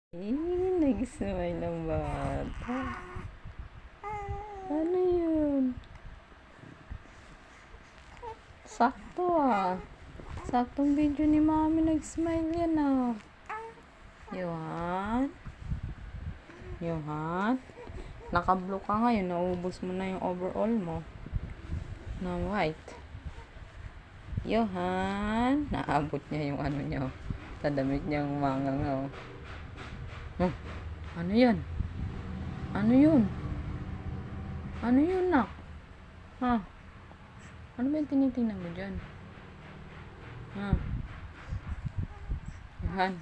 Nag-smile ang bata. Ano yun? Sakto ah. Saktong video ni mami nag-smile yan ah. Yohan? Yohan? Naka-blue ka ngayon. Naubos mo na yung overall mo. Na white. Yohan? Naabot niya yung ano niya. Tadamit niyang mangangaw. Oh, ano yan? Ano yun? Ano yun, nak? Ha? Ano ba yung tinitingnan mo dyan? Ha? Yohan?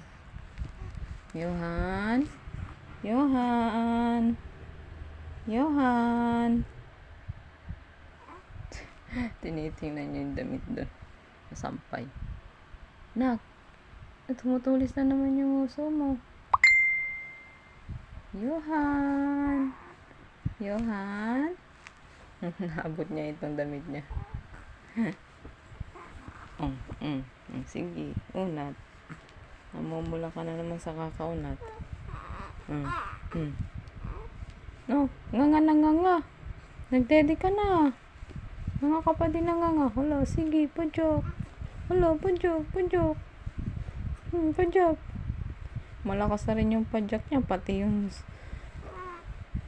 Yohan? Yohan? Yohan? Tinitingnan niya yung damit doon. Nasampay. Nak, tumutulis na naman yung uso mo. Yohan? Yohan? Naabot niya itong damit niya. Sige, unat. Namumula ka na naman sa kakaunat. No, nga. Nagdede ka na. Nga ka pa din nga. Hala, sige, pajok. Hala, pajok. Pajok. Malakas na rin yung pajak niya, pati yung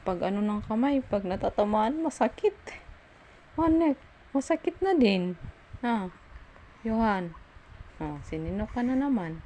pag ano ng kamay, pag natatamaan, masakit. Nek, masakit na din. Ha? Yohan. Sinino ka na naman.